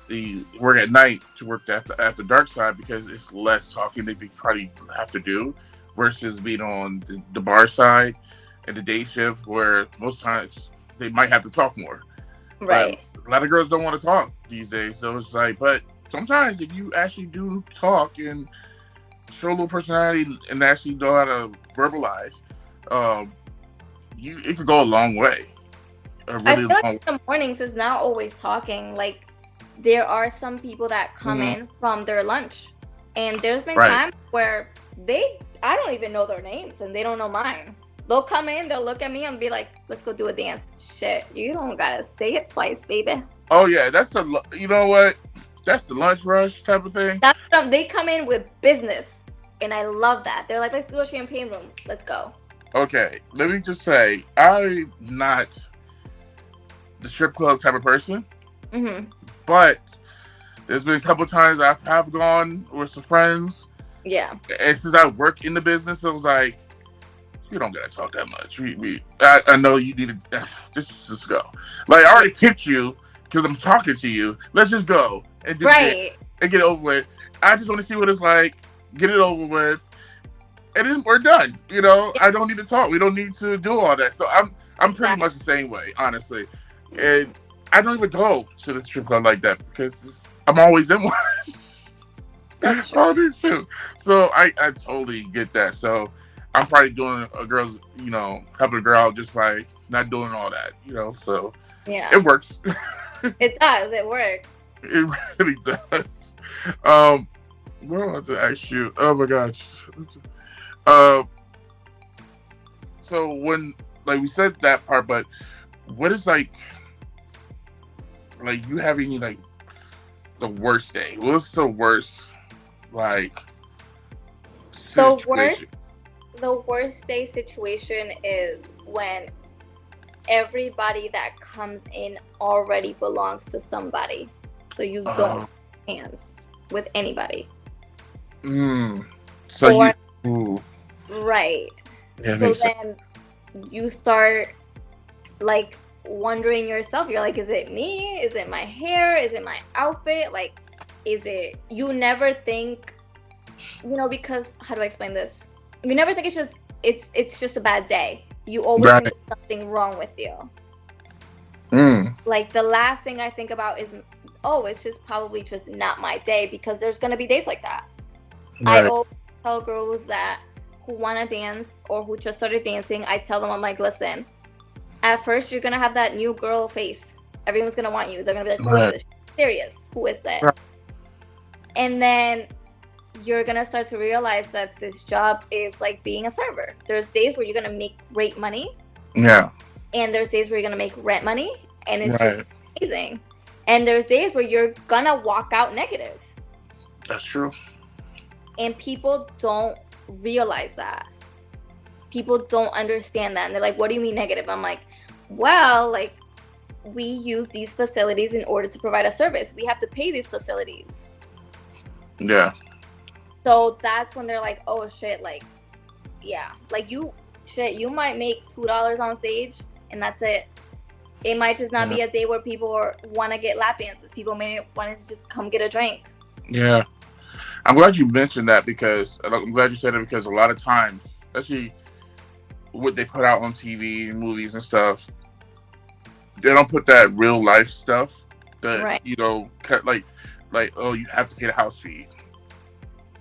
the work at night to work at the dark side because it's less talking that they probably have to do versus being on the bar side and the day shift where most times they might have to talk more. Right. But a lot of girls don't want to talk these days, so it's like, but sometimes if you actually do talk and show a little personality and actually know how to verbalize, it could go a long way. I feel like in the mornings is not always talking. Like, there are some people that come in from their lunch, and there's been times where I don't even know their names and they don't know mine. They'll come in, they'll look at me and be like, let's go do a dance. Shit, you don't gotta say it twice, baby. Oh yeah, that's the lunch rush type of thing. They come in with business, and I love that. They're like, let's do a champagne room. Let's go. Okay, let me just say, I'm not the strip club type of person. Mm-hmm. But there's been a couple of times I have gone with some friends. Yeah. And since I work in the business, it was like, you don't gotta talk that much. I know you need to just go. Like, I already picked you because I'm talking to you. Let's just go and get it over with. I just want to see what it's like. Get it over with, and then we're done. I don't need to talk. We don't need to do all that. So I'm pretty much the same way, honestly. And I don't even go to the strip club like that because I'm always in one. That's true. So I totally get that. So I'm probably doing helping a girl out just by not doing all that, so yeah, it works. It does. It works. It really does. What do I have to ask you? Oh my gosh. So when, like, we said that part, but what is like you have any like the worst day? What's the worst situation? The worst day situation is when everybody that comes in already belongs to somebody, so you don't hands with anybody. So right. Yeah, so then you start like wondering yourself. You're like, is it me? Is it my hair? Is it my outfit? Like, is it? You never think, because how do I explain this? You never think it's just a bad day. You always think there's something wrong with you. Like, the last thing I think about is, it's just probably just not my day, because there's gonna be days like that. I always tell girls who want to dance or who just started dancing, I tell them, I'm like, listen, at first you're gonna have that new girl face. Everyone's gonna want you. They're gonna be like, who is this? Serious? Who is that? Right. And then you're gonna start to realize that this job is like being a server. There's days where you're gonna make great money, Yeah. And there's days where you're gonna make rent money, and it's Right. just amazing. And there's days where you're gonna walk out negative. That's true. And people don't realize that. People don't understand that. And they're like, what do you mean negative? I'm like, well, like, we use these facilities in order to provide a service. We have to pay these facilities. Yeah. So that's when they're like, oh shit, like, yeah. Like you might make $2 on stage and that's it. It might just not be a day where people want to get lap dances. People may want to just come get a drink. Yeah. I'm glad you mentioned that because I'm glad you said it because a lot of times, especially what they put out on TV and movies and stuff, they don't put that real life stuff that, right. you know, like, oh, you have to pay the house fee,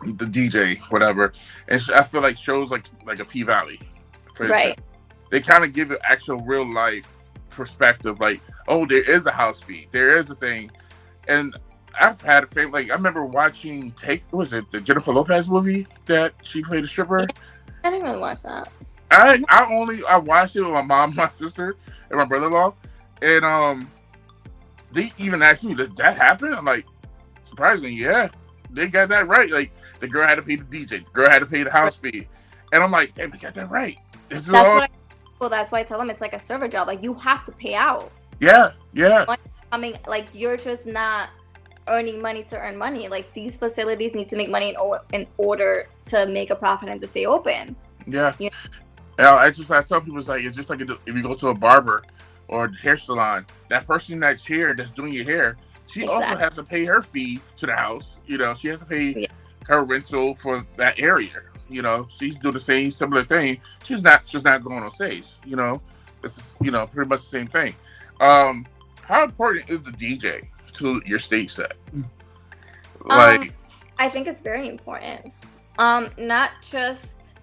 the DJ, whatever. And I feel like shows like a P-Valley, for right. instance, they kind of give the actual real life perspective, like, oh, there is a house fee, there is a thing. And I've had a thing, like, I remember watching the Jennifer Lopez movie that she played a stripper? I didn't really watch that. I watched it with my mom, my sister, and my brother-in-law, and they even asked me, did that happen? I'm like, surprisingly, yeah, they got that right. Like, the girl had to pay the DJ, the girl had to pay the house fee, and I'm like, damn, they got that right. That's why I tell them it's like a server job. Like, you have to pay out. Yeah. I mean, like, you're just not earning money to earn money. Like, these facilities need to make money in order to make a profit and to stay open. Yeah. You know? I tell people, it's just like if you go to a barber or hair salon, that person in that chair that's doing your hair, she also has to pay her fee to the house. You know, she has to pay her rental for that area. You know, she's doing the same similar thing. She's not going on stage. You know, it's pretty much the same thing. How important is the DJ to your stage set? Like, I think it's very important. Not just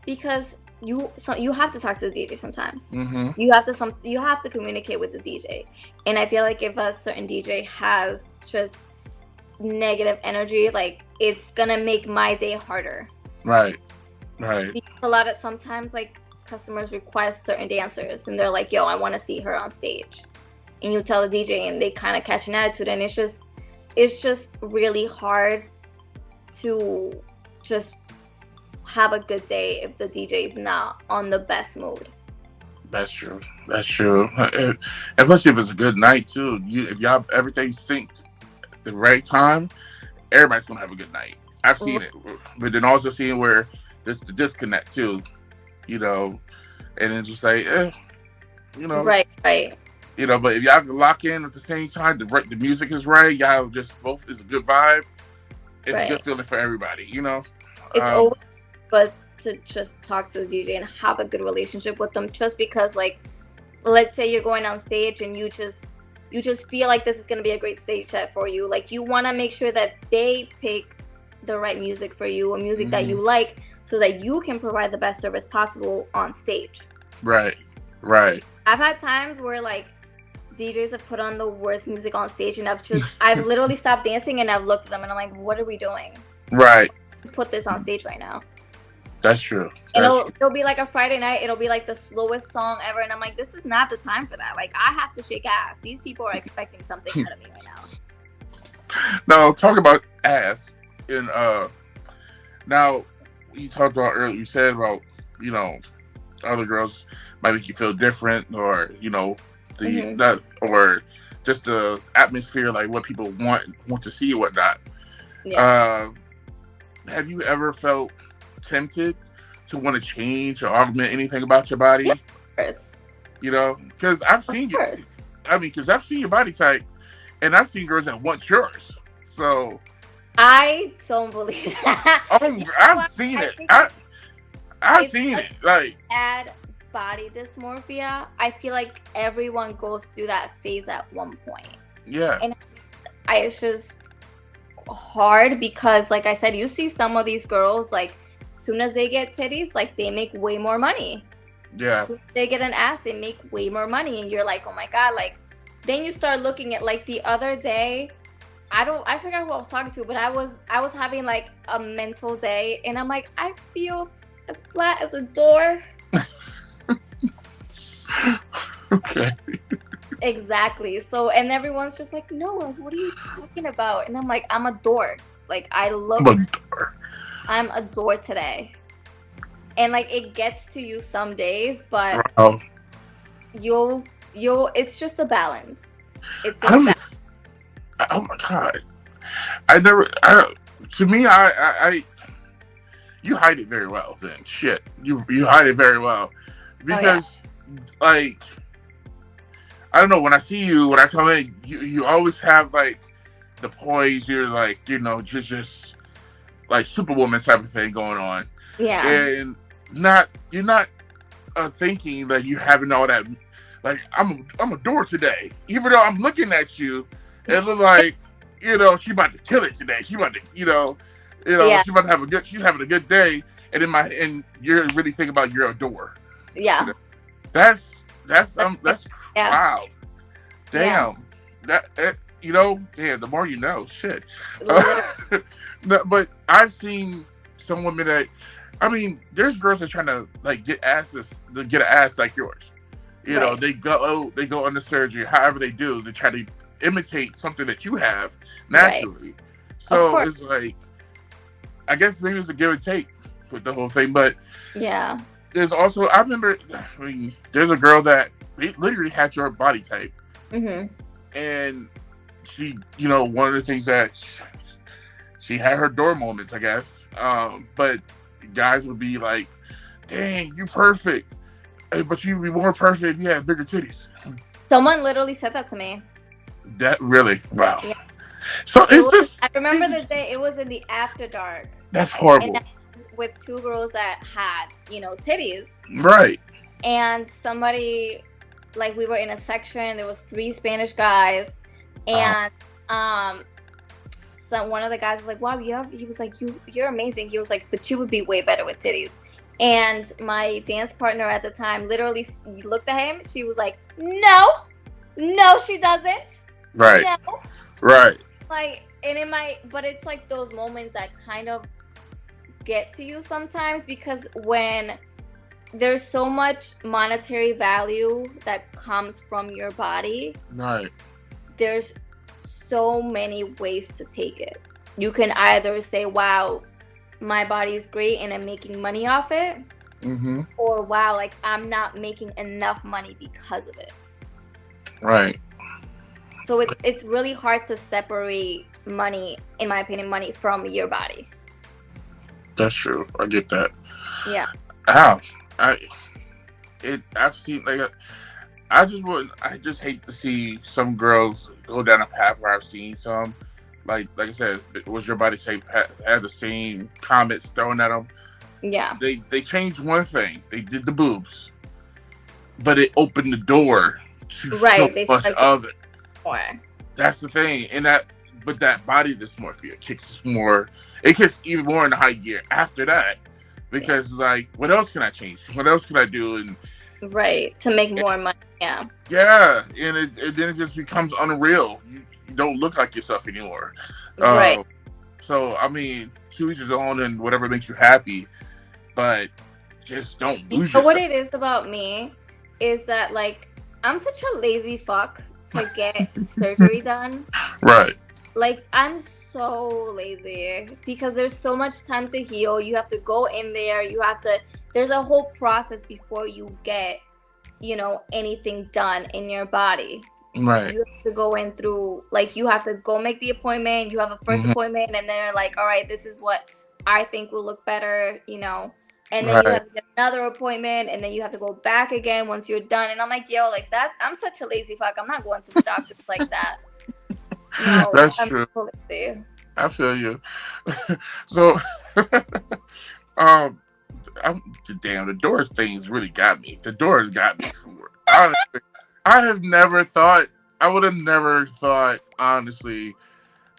because you have to talk to the DJ sometimes. Mm-hmm. You have to communicate with the DJ, and I feel like if a certain DJ has just negative energy, like, it's gonna make my day harder. Right. Because sometimes like customers request certain dancers, and they're like, "Yo, I want to see her on stage," and you tell the DJ, and they kind of catch an attitude, and it's just really hard to just have a good day if the DJ is not on the best mood. That's true. And plus, if it's a good night too, if y'all everything synced at the right time, everybody's gonna have a good night. I've seen it, but then also seeing where there's the disconnect too, you know, and then just like, you know, right. You know, but if y'all lock in at the same time, the music is right, y'all just both is a good vibe. It's a good feeling for everybody, you know. It's always good to just talk to the DJ and have a good relationship with them. Just because, like, let's say you're going on stage and you just feel like this is gonna be a great stage set for you. Like, you want to make sure that they pick the right music for you, or music that you like, so that you can provide the best service possible on stage. Right. I've had times where like DJs have put on the worst music on stage, and I've literally stopped dancing and I've looked at them and I'm like, what are we doing? Right. Put this on stage right now. That's true. It'll be like a Friday night. It'll be like the slowest song ever, and I'm like, this is not the time for that. Like, I have to shake ass. These people are expecting something out of me right now. Now, talk about ass. And now you talked about earlier. You said about, you know, other girls might make you feel different, or, you know, that, or just the atmosphere, like what people want to see and whatnot. Yeah. Have you ever felt tempted to want to change or augment anything about your body? Yeah, of course. You know, because I've seen you. I mean, because I've seen your body type, and I've seen girls that want yours. So I don't believe that. I've seen it. I've seen it. Like, add body dysmorphia. I feel like everyone goes through that phase at one point. Yeah. And it's just hard because, like I said, you see some of these girls, like, as soon as they get titties, like, they make way more money. Yeah. As soon as they get an ass, they make way more money, and you're like, oh my god. Like, then you start looking at, like, the other day, I forgot who I was talking to, but I was having like a mental day, and I'm like, I feel as flat as a door. Okay. Exactly. So, and everyone's just like, no, like, what are you talking about? And I'm like, I'm a dork. Like, I'm a dork today. And like, it gets to you some days, but Wow. it's just a balance. It's a I don't. balance. Oh my god. I never. To me, you hide it very well. Then shit, you hide it very well because like I don't know. When I see you, when I come in, you always have like the poise. You're like just like Superwoman type of thing going on, and you're not thinking that you having all that. Like I'm a door today, even though I'm looking at you, it looks like she about to kill it today. She about to she about to have she's having a good day, and and you're really thinking about you're a door. Yeah. That's yeah. wow. Damn. Yeah. Damn, the more you know, shit. No, but I've seen some women that there's girls that are trying to like get an ass like yours. They go under surgery, however they do, they try to imitate something that you have naturally. Right. So it's like I guess maybe it's a give and take with the whole thing, but yeah. There's also there's a girl that literally had your body type, and she one of the things that she had her door moments, I guess. But guys would be like, "Dang, you perfect," but you'd be more perfect if you had bigger titties. Someone literally said that to me. That really? Wow. Yeah. So I remember the day it was in the after dark. That's horrible. And with two girls that had, titties. Right. And somebody, like, we were in a section, there was 3 Spanish guys, and so one of the guys was like, wow, he was like, you're amazing. He was like, but you would be way better with titties. And my dance partner at the time literally looked at him. She was like, no, she doesn't. Right. No. Right. Like, but it's like those moments that kind of get to you sometimes, because when there's so much monetary value that comes from your body, right, there's so many ways to take it. You can either say, wow, my body is great and I'm making money off it, or wow, like I'm not making enough money because of it. Right. So it's really hard to separate money, in my opinion, money from your body. That's true. I get that. Yeah. I've seen I just hate to see some girls go down a path where I've seen some like I said, was your body shape had the same comments thrown at them. Yeah. They changed one thing. They did the boobs, but it opened the door to so much other. That's the thing, and that body dysmorphia kicks even more in the high gear after that, because it's like, what else can I change? What else can I do? And to make more money. Yeah. Yeah, and then it just becomes unreal. You don't look like yourself anymore. Right. So to each his own, and whatever makes you happy, but just don't lose yourself. What it is about me is that like I'm such a lazy fuck to get surgery done. Right. Like, I'm so lazy because there's so much time to heal. You have to go in there. There's a whole process before you get, anything done in your body. Right. You have to go in through, like, you have to go make the appointment. You have a first appointment, and then they're like, all right, this is what I think will look better, And then you have to get another appointment, and then you have to go back again once you're done. And I'm like, yo, like that, I'm such a lazy fuck. I'm not going to the doctor like that. No, that's true. I feel you. So, damn, the door things really got me. The door got me. Honestly, I would have never thought, honestly,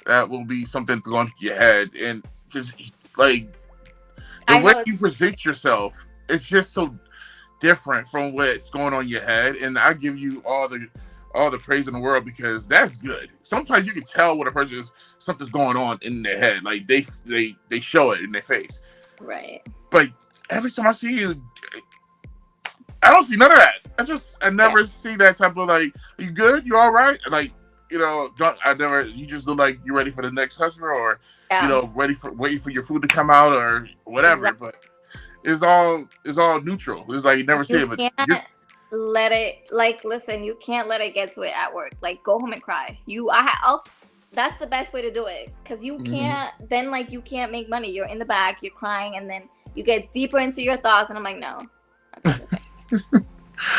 that will be something thrown to your head. And because, like, the way you present yourself, it's just so different from what's going on in your head. And I give you all the praise in the world, because that's good. Sometimes you can tell when a person something's going on in their head. Like they show it in their face. Right. But every time I see you, I don't see none of that. I never see that type of like, you good? You all right? Like, you just look like you're ready for the next customer, or Yeah. waiting for your food to come out or whatever. Exactly. But it's all neutral. It's like you never see You it, but can't let it, like, listen, you can't let it get to it at work. Like, go home and cry. That's the best way to do it. Because you can't, then, like, you can't make money. You're in the back, you're crying, and then you get deeper into your thoughts, and I'm like, no.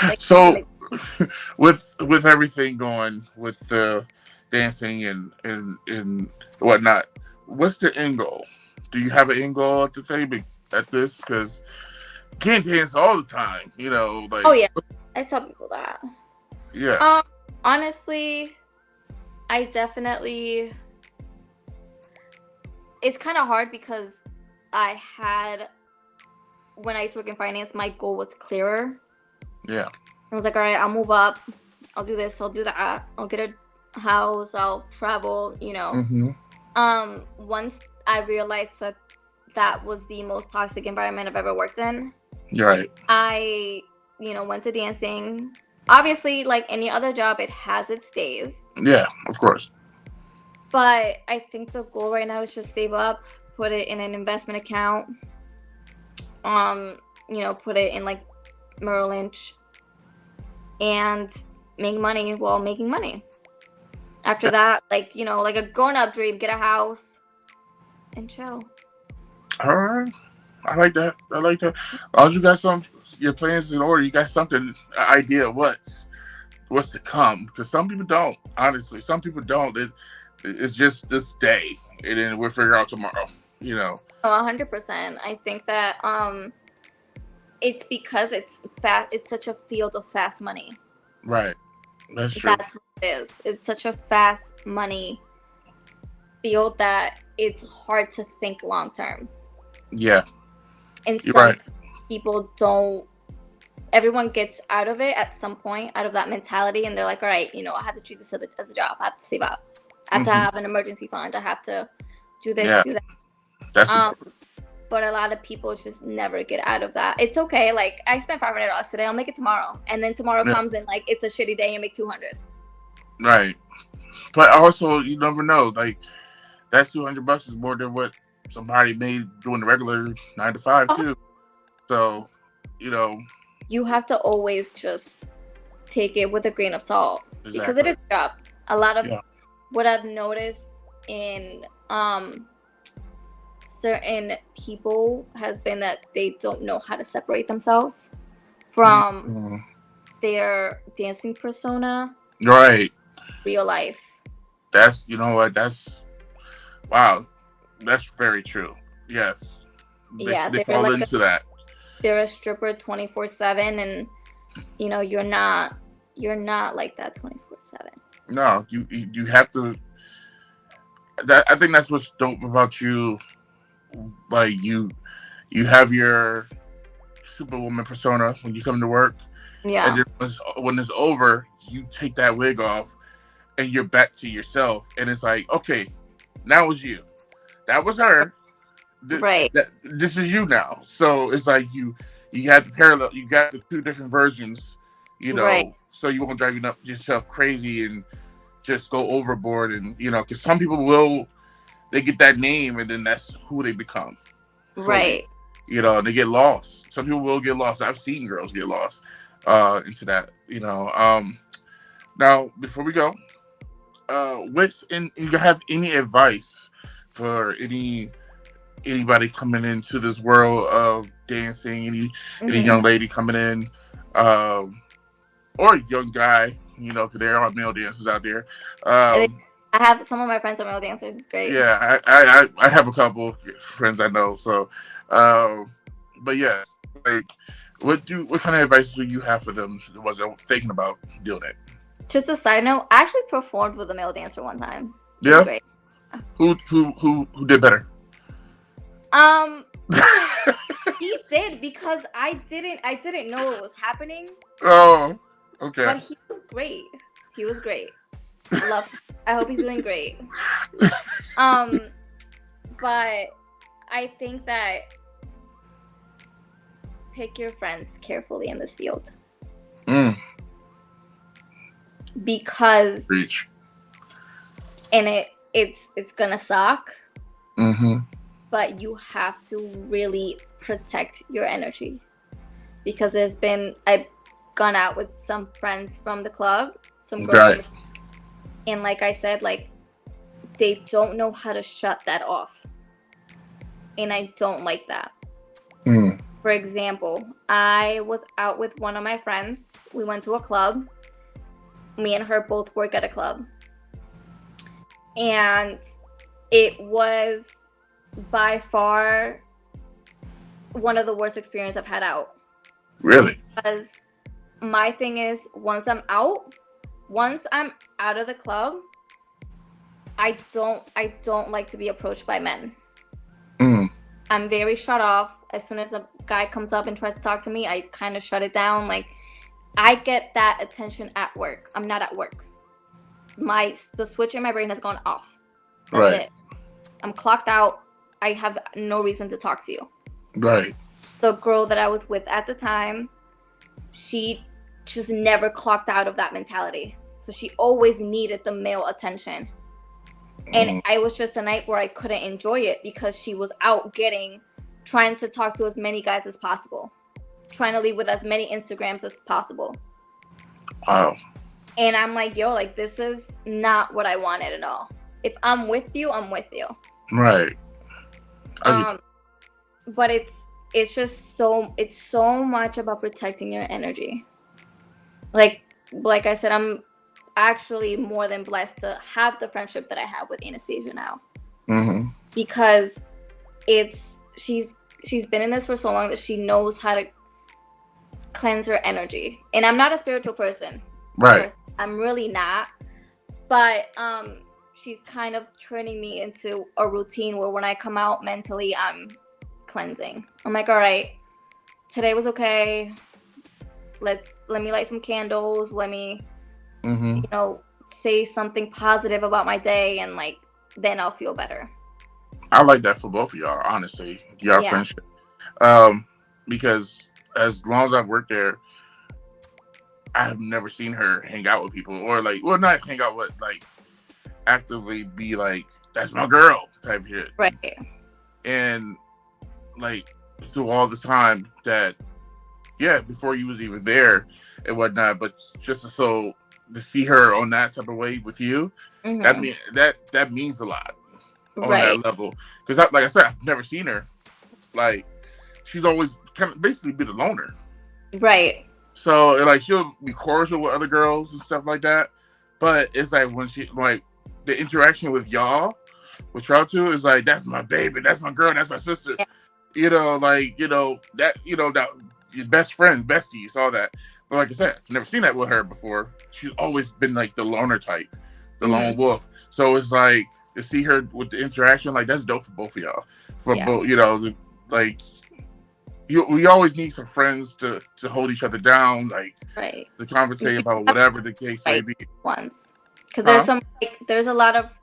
Like, so with everything going with the dancing and whatnot, what's the end goal? Do you have an end goal at the thing at this? Because you can't dance all the time, like, oh yeah, I tell people that. Yeah. Honestly, I definitely, it's kind of hard because when I used to work in finance, my goal was clearer. Yeah. I was like, all right, I'll move up. I'll do this. I'll do that. I'll get a house. I'll travel, Once I realized that was the most toxic environment I've ever worked in. Right. I, went to dancing. Obviously, like any other job, it has its days. Yeah, of course. But I think the goal right now is just save up, put it in an investment account. Put it in like Merrill Lynch, and make money while making money. After that, like a grown-up dream, get a house and chill. All right. I like that. As you got your plans in order, you got something, idea of what's to come. Because some people don't. Honestly, some people don't. It's just this day, and then we'll figure out tomorrow. 100%. I think that it's because it's fast. It's such a field of fast money. Right. That's true. That's what it is. It's such a fast money field that it's hard to think long term. Yeah. And some people don't. Everyone gets out of it at some point, out of that mentality, and they're like, all right, I have to treat this as a job. I have to save up. I have to have an emergency fund. I have to do this, do that. That's but a lot of people just never get out of that. It's okay. Like, I spent $500 today. I'll make it tomorrow. And then tomorrow comes and, like, it's a shitty day and make $200. Right. But also, you never know. Like, that $200 is more than what somebody made doing the regular 9 to 5 too. So, you have to always just take it with a grain of salt. Exactly. Because it is a job. A lot of what I've noticed in certain people has been that they don't know how to separate themselves from their dancing persona. Right. Real life. That's, wow. That's very true. Yes. They fall like into that. They're a stripper 24/7, and you're not like that 24/7. No, you have to. I think that's what's dope about you. Like, you have your superwoman persona when you come to work. Yeah. And then when it's over, you take that wig off and you're back to yourself. And it's like, okay, now it's you. That was her. Right. This is you now. So it's like you have the parallel. You got the two different versions, Right. So you won't drive yourself crazy and just go overboard. And, because some people they get that name and then that's who they become. Right. And they get lost. Some people will get lost. I've seen girls get lost into that, Now, before we go, you have any advice for anybody coming into this world of dancing, any young lady coming in, or a young guy, because there are male dancers out there. I have some of my friends are male dancers. It's great. Yeah, I have a couple friends I know. So, but yes, like, what kind of advice do you have for them? The ones that were thinking about doing it. Just a side note, I actually performed with a male dancer one time. Yeah. Great. Who did better? He did, because I didn't know it was happening. Oh, okay. But he was great. Love him. I hope he's doing great. But I think that pick your friends carefully in this field. because Reach. and it's gonna suck. Mm-hmm. But you have to really protect your energy, because I've gone out with some friends from the club, some girls, Right. and like I said, like they don't know how to shut that off, and I don't like that. Mm. For example, I was out with one of my friends. We went to a club. Me and her both work at a club, and it was by far one of the worst experiences I've had out. Really? Because my thing is, once I'm out of the club, I don't like to be approached by men. Mm. I'm very shut off. As soon as a guy comes up and tries to talk to me, I kind of shut it down. Like, I get that attention at work. I'm not at work. The switch in my brain has gone off. That's Right. it. I'm clocked out. I have no reason to talk to you. Right. The girl that I was with at the time, she just never clocked out of that mentality. So she always needed the male attention. And it was just a night where I couldn't enjoy it because she was out trying to talk to as many guys as possible, trying to leave with as many Instagrams as possible. Wow. And I'm like, yo, like, this is not what I wanted at all. If I'm with you, I'm with you. Right. But it's just so much about protecting your energy. Like I said, I'm actually more than blessed to have the friendship that I have with Anastasia now. Mm-hmm. Because she's been in this for so long that she knows how to cleanse her energy. And I'm not a spiritual person. Right. I'm really not. But she's kind of turning me into a routine where when I come out mentally, I'm cleansing. I'm like, all right, today was okay. Let me light some candles. Let me, say something positive about my day, and like then I'll feel better. I like that for both of y'all, honestly. Y'all friendship. Because as long as I've worked there, I have never seen her hang out with people or not hang out with, like actively be like, that's my girl type shit. Right. And like through all the time that, before you was even there and whatnot, but just to see her on that type of way with you, that means a lot on that level. Because like I said, I've never seen her. Like, she's always kind of basically been a loner. Right. So like she'll be cordial with other girls and stuff like that, but it's like when she like the interaction with y'all two is like, that's my baby, that's my girl, that's my sister. Yeah. That your best friends, besties, all that. But like I said, I've never seen that with her before. She's always been like the loner type, the lone wolf. So it's like to see her with the interaction, like that's dope for both of y'all. Both, like we always need some friends to hold each other down, like to conversate about whatever the case may be. Once, because there's a lot of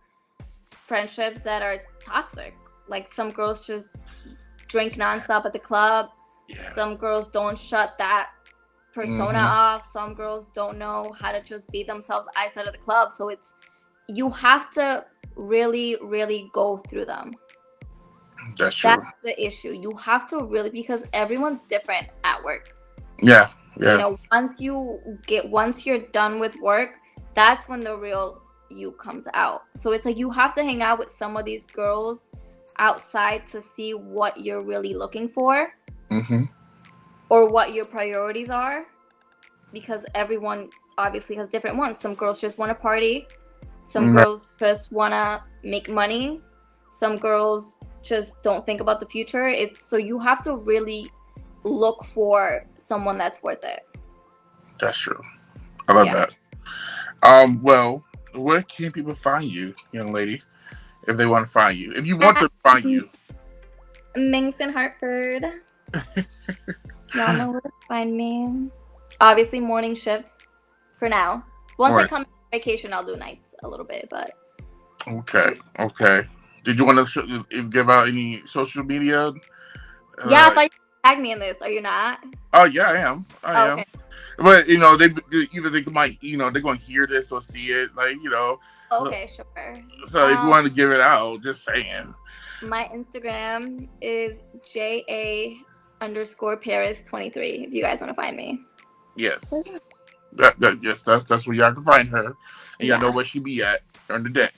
friendships that are toxic. Like some girls just drink nonstop at the club. Yeah. Some girls don't shut that persona off. Some girls don't know how to just be themselves outside of the club. So you have to really, really go through them. That's true. That's the issue. You have to really, because everyone's different at work. Yeah. Yeah. Once you're done with work, that's when the real you comes out. So it's like you have to hang out with some of these girls outside to see what you're really looking for, or what your priorities are, because everyone obviously has different ones. Some girls just want to party. Some girls just want to make money. Some girls just don't think about the future. So you have to really look for someone that's worth it. That's true. I love that. Well, where can people find you, young lady, if they want to find you? If you want to find you. Mynx in Hartford. Y'all know where to find me. Obviously, morning shifts for now. Once I come to vacation, I'll do nights a little bit, but. Okay. Did you want to give out any social media? Yeah, tag me in this. Are you not? Oh yeah, I am. I am. Okay. But they either they might they're going to hear this or see it, like Okay, sure. So if you want to give it out, just saying. My Instagram is JA_Paris23. If you guys want to find me. Yes. That's where y'all can find her, and y'all know where she be at during the day.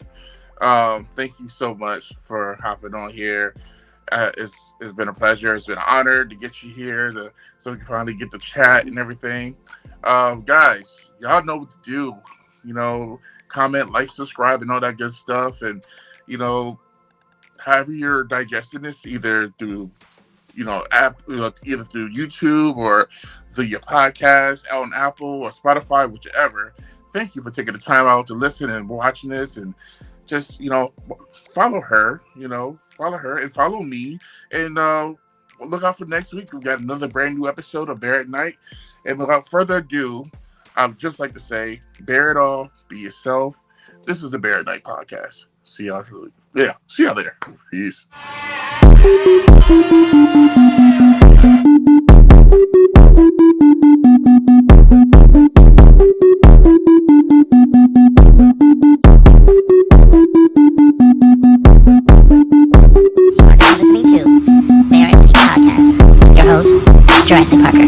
Thank you so much for hopping on here. It's been a pleasure. It's been an honor to get you here, so we can finally get to chat and everything. Guys, y'all know what to do. Comment, like, subscribe, and all that good stuff. And however you're digesting this, either through either through YouTube or through your podcast on Apple or Spotify, whichever. Thank you for taking the time out to listen and watching this, and just follow her. Follow her and follow me, and look out for next week. We've got another brand new episode of BearatNight. And without further ado, I'd just like to say, bear it all, be yourself. This is the BearatNight podcast. See y'all later. Peace. Listening to BearatNight podcast with your host, Jurassic Parker.